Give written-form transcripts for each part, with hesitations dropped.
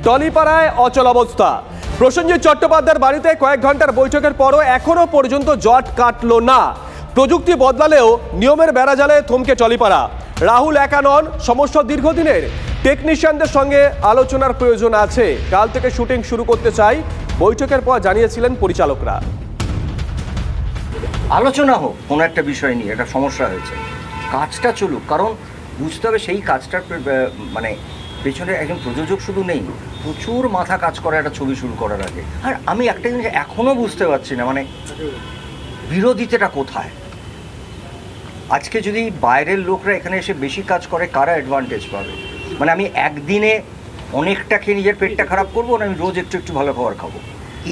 টলিপাড়ায় অচলাবস্থা। প্রসেনজিৎ চট্টোপাধ্যায়ের বাড়িতে কয়েক ঘন্টার বৈঠকের পরও এখনো পর্যন্ত জট কাটলো না। প্রযুক্তি বদলালেও নিয়মের বেড়াজালে থমকে টলিপাড়া। রাহুল একা নন, সমস্যা দীর্ঘদিনের। টেকনিশিয়ানদের সঙ্গে আলোচনার প্রয়োজন আছে। কাল থেকে শুটিং শুরু করতে চাই, বৈঠকের পর জানিয়েছিলেন পরিচালকরা। আলোচনা হোক কোনো একটা বিষয় নিয়ে, একটা সমস্যা হয়েছে, কাজটা চলুক। কারণ বুঝতে হবে সেই কাজটার মানে পেছনে একজন প্রযোজক শুধু নেই, প্রচুর মাথা কাজ করে একটা ছবি শুরু করার আগে। আর আমি একটা জিনিস এখনও বুঝতে পারছি না, মানে বিরোধিতাটা কোথায়। আজকে যদি বাইরের লোকরা এখানে এসে বেশি কাজ করে, কারা অ্যাডভান্টেজ পাবে? মানে আমি একদিনে অনেকটা খেয়ে নিজের পেটটা খারাপ করবো, না আমি রোজ একটু একটু ভালো খাবার খাবো?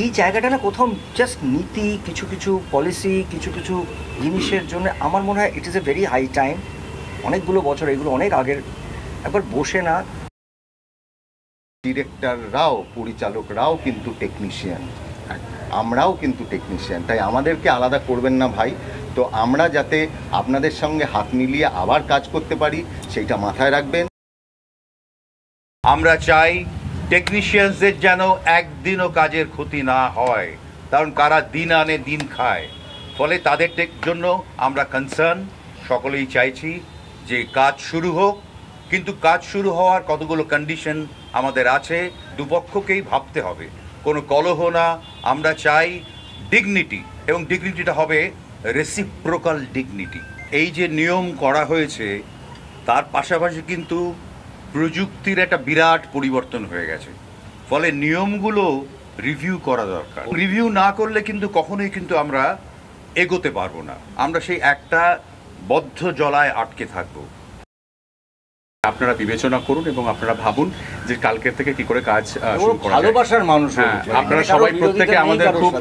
এই জায়গাটা না কোথাও জাস্ট নীতি, কিছু কিছু পলিসি, কিছু কিছু জিনিসের জন্য আমার মনে হয় it is a very high time. অনেকগুলো বছর, এগুলো অনেক আগের, একবার বসে না। ডিরেক্টররাও, পরিচালকরাও কিন্তু টেকনিশিয়ান, আমরাও কিন্তু টেকনিশিয়ান, তাই আমাদেরকে আলাদা করবেন না ভাই। তো আমরা যাতে আপনাদের সঙ্গে হাত মিলিয়ে আবার কাজ করতে পারি সেইটা মাথায় রাখবেন। আমরা চাই টেকনিশিয়ানসদের যেন একদিনও কাজের ক্ষতি না হয়, কারণ কারা দিন আনে দিন খায়। ফলে তাদের জন্য আমরা কনসার্ন, সকলেই চাইছি যে কাজ শুরু হোক। কিন্তু কাজ শুরু হওয়ার কতগুলো কন্ডিশন আমাদের আছে, দুপক্ষকেই ভাবতে হবে। কোনো কলহ না, আমরা চাই ডিগনিটি, এবং ডিগনিটিটা হবে রেসিপ্রোকাল ডিগনিটি। এই যে নিয়ম করা হয়েছে তার পাশাপাশি কিন্তু প্রযুক্তির একটা বিরাট পরিবর্তন হয়ে গেছে, ফলে নিয়মগুলো রিভিউ করা দরকার। রিভিউ না করলে কিন্তু কখনোই কিন্তু আমরা এগোতে পারবো না, আমরা সেই একটা বদ্ধ জলায় আটকে থাকবো। আপনারা বিবেচনা করুন এবং আপনারা ভাবুন যে কালকের থেকে কি করে কাজ শুরু করা যায়। ভালোবাসার মানুষ, আপনারা সবাই প্রত্যেকে আমাদের খুব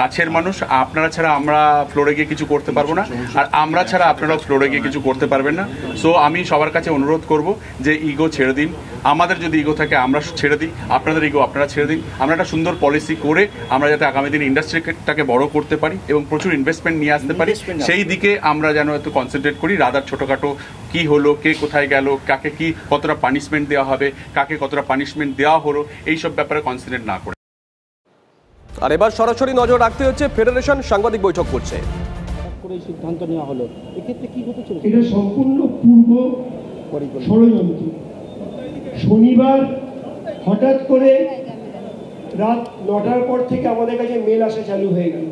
কাছের মানুষ। আপনারা ছাড়া আমরা ফ্লোরে গিয়ে কিছু করতে পারবো না, আর আমরা ছাড়া আপনারাও ফ্লোরে গিয়ে কিছু করতে পারবেন না। সো আমি সবার কাছে অনুরোধ করব যে ইগো ছেড়ে দিন। আমাদের যদি ইগো থাকে আমরা ছেড়ে দিই, আপনাদের ইগো আপনারা ছেড়ে দিন। আমরা একটা সুন্দর পলিসি করে আমরা যাতে আগামী দিন ইন্ডাস্ট্রিটাকে বড় করতে পারি এবং প্রচুর ইনভেস্টমেন্ট নিয়ে আসতে পারি, সেই দিকে আমরা যেন একটু কনসেন্ট্রেট করি। রাদার ছোটোখাটো কি হলো, কে কোথায় গেল, কাকে কি কতটা পানিশমেন্ট দেওয়া হবে, কাকে কতটা পানিশমেন্ট দেওয়া হলো, এইসব ব্যাপারে কনসেন্ট্রেট না করে। আর এবার সরাসরি নজর রাখতে হচ্ছে, ফেডারেশন সাংবাদিক বৈঠক করছে। সিদ্ধান্ত নেওয়া হলো, এক্ষেত্রে কি হতে চলেছে? এটা সম্পূর্ণ পূর্ব ষড়যন্ত্র। শনিবার হঠাৎ করে রাত 9টার পর থেকে আমাদের কাছে মেল আসা চালু হয়ে গেল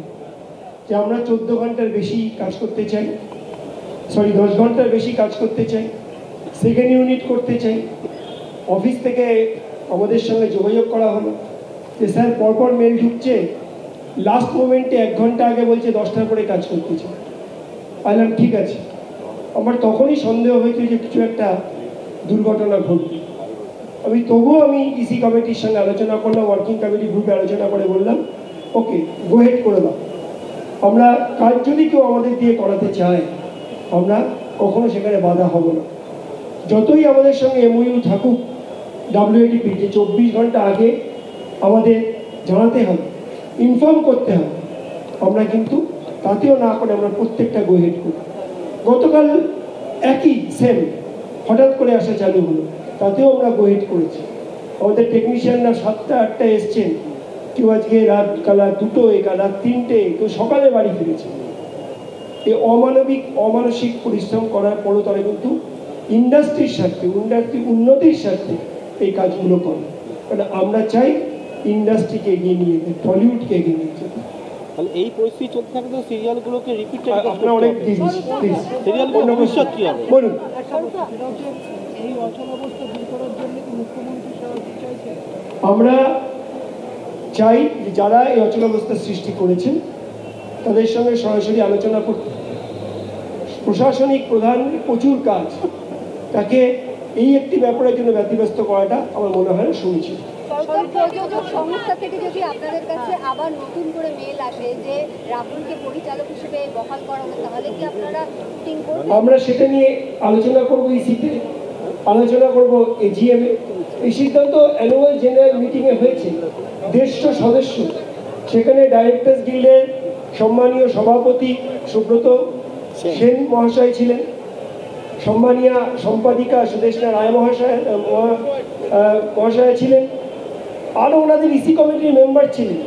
যে আমরা 14 ঘন্টার বেশি কাজ করতে চাই, 10 ঘন্টার বেশি কাজ করতে চাই, সেকেন্ড ইউনিট করতে চাই। অফিস থেকে আমাদের সঙ্গে যোগাযোগ করা হলো যে স্যার পরপর মেল ঢুকছে, লাস্ট মোমেন্টে 1 ঘন্টা আগে বলছে 10টার পরে কাজ করতে চাই। বললাম ঠিক আছে। আমার তখনই সন্দেহ হয়েছে যে কিছু একটা দুর্ঘটনা ঘটবে। তবুও আমি ইসি কমিটির সঙ্গে আলোচনা করলাম, ওয়ার্কিং কমিটি গ্রুপে আলোচনা করে বললাম ওকে, গো হেড করে দাও। আমরা কাজ যদি কেউ আমাদের দিয়ে করাতে চায় আমরা কখনো সেখানে বাধা হব না। যতই আমাদের সঙ্গে এমওইউ থাকুক ডাব্লিউএটিপি, যে 24 ঘন্টা আগে আমাদের জানাতে হবে, ইনফর্ম করতে হবে, আমরা কিন্তু তাতেও না করে আমরা প্রত্যেকটা গো হেড করি। গতকাল একই সেম হঠাৎ করে আসা চালু হলো, তাতেও আমরা গো হেড করেছি। আমাদের টেকনিশিয়ানরা 7টা 8টা এসছেন, কেউ আজকে রাত কালা 2টোয়, রাত 3টে, কেউ সকালে বাড়ি ফিরেছে। এই অমানসিক পরিশ্রম করার পরও তারা কিন্তু ইন্ডাস্ট্রির স্বার্থে, উন্নতির স্বার্থে এই কাজগুলো করে। কারণ আমরা চাই ইন্ডাস্ট্রিকে এগিয়ে নিয়ে যেতে, টলিউডকে এগিয়ে নিয়ে যেতে। তাহলে এই পরিস্থিতি চলতে থাকলে তো সিরিয়ালগুলোকে রিপিট আপনারা অনেক সিরিয়ালগুলো ভবিষ্যৎ কি হবে বলুন। আমরা চাই যে যারা এই অচলাবস্থার সৃষ্টি করেছেন তাদের সঙ্গে সরাসরি আলোচনা করতে। প্রশাসনিক প্রধান প্রচুর কাজ, তাকে এই একটি ব্যাপারের জন্য ব্যতিব্যস্ত করাটা আমার মনে হয় সমীচীন। সংস্থা থেকে যদি আপনাদের কাছে আবার নতুন করে মেল আসে যে রাহুলকে পরিচালক হিসেবে বহাল করা হবে, তাহলে কি আপনারা শুটিং করবেন? আমরা সেটা নিয়ে আলোচনা করব, ইসিতে আলোচনা করব, এজিএম এ। এই সিদ্ধান্ত অ্যানুয়াল জেনারেল মিটিংয়ে হয়েছে, 150 সদস্য, সেখানে ডাইরেক্টর্স গিল্ডের সম্মানীয় সভাপতি সুব্রত সেন মহাশয় ছিলেন, সম্মানীয় সম্পাদিকা সুদেশনা রায় মহাশয় ছিলেন, আরও ওনাদের ইসি কমিটির মেম্বার ছিলেন,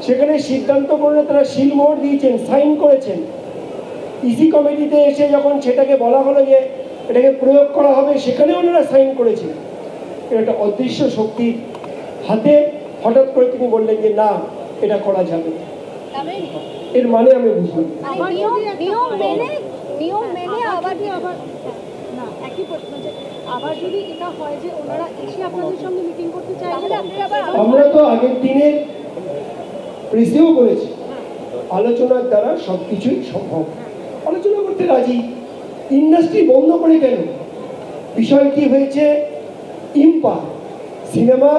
সেখানে সিদ্ধান্ত করে তারা শিলমোহর দিয়েছেন, সাইন করেছেন। ইসি কমিটিতে এসে যখন সেটাকে বলা হলো যে এটাকে প্রয়োগ করা হবে, সেখানে ওনারা সাইন করেছেন। একটা অদৃশ্য শক্তির হাতে হঠাৎ করে তিনি বললেন যে না, এটা করা যাবে। এর মানে আমি বুঝলাম আবার যদি এটা হয় যে ওনারা এসে আপনাদের সঙ্গে মিটিং করতে চায়, আমরা তো আগের দিনে প্রেসেও বলেছি আলোচনার দ্বারা সবকিছুই সম্ভব। আলোচনা করতে রাজি, ইন্ডাস্ট্রি বন্ধ করে কেন? বিষয়টি হয়েছে ইম্পা সিনেমা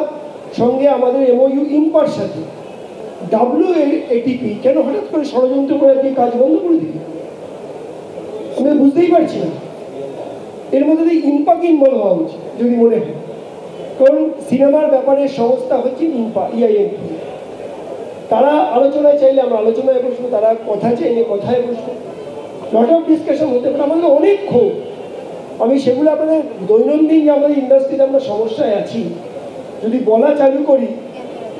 সঙ্গে আমাদের এমওইউ ইম্পার সাথে WATP কেন হঠাৎ করে ষড়যন্ত্র করে দিয়ে কাজ বন্ধ করে দিল? আমি বুঝতেই পারছি না। এর মধ্যে দিয়ে ইম্পাকে ইনভলভ হওয়া উচিত যদি মনে হয়, কারণ সিনেমার ব্যাপারে সংস্থা হচ্ছে ইম্পা, EIMP। তারা আলোচনায় চাইলে আমরা আলোচনায় বসবো, তারা কথা চাইলে কথায় বসবো, লট অফ ডিসকাশন হতে পারে। আমাদের অনেক ক্ষোভ, আমি সেগুলো আপনাদের দৈনন্দিন যে আমাদের ইন্ডাস্ট্রিতে আমরা সমস্যায় আছি যদি বলা চালু করি,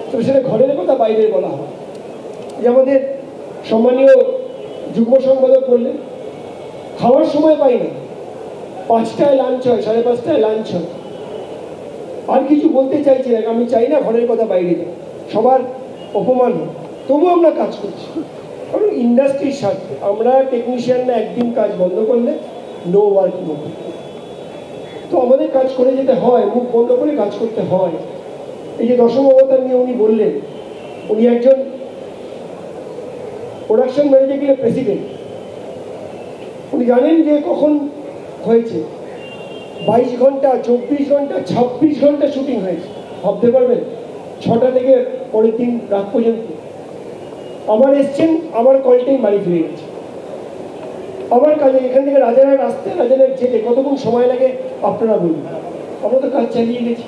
তো সেটা ঘরের কথা বাইরের বলা হয়। যে আমাদের সম্মানীয় যুগ্ম সম্পাদক বললেন খাওয়ার সময় পাই না, 5টায় লাঞ্চ হয়, 5:30টায় লাঞ্চ হয়। আর কিছু বলতে চাইছি না, আমি চাই না ঘরের কথা বাইরে যায়, সবার অপমান হয়, তবুও আমরা কাজ করছি। কারণ ইন্ডাস্ট্রির স্বার্থে আমরা টেকনিশিয়ানরা একদিন কাজ বন্ধ করলে নো ওয়ার্ক নো। তো আমাদের কাজ করে যেতে হয়, মুখ বন্ধ করে কাজ করতে হয়। এই যে দশম অবতার নিয়ে উনি বললেন, উনি একজন প্রোডাকশন ম্যানেজার গেলে প্রেসিডেন্ট। উনি জানেন যে কখন হয়েছে 22 ঘন্টা, 24 ঘন্টা, 26 ঘন্টা শুটিং হয়েছে। ভাবতে পারবেন 6টা থেকে পরের দিন রাত পর্যন্ত। আবার এসছেন, আবার কলটাই বাড়ি ফিরে গেছে, আবার কাজে। এখান থেকে রাজারহাট আসতে, রাজারহাট যেতে কতক্ষণ সময় লাগে আপনারা বলুন? আমরা তো কাজ চালিয়ে গেছি।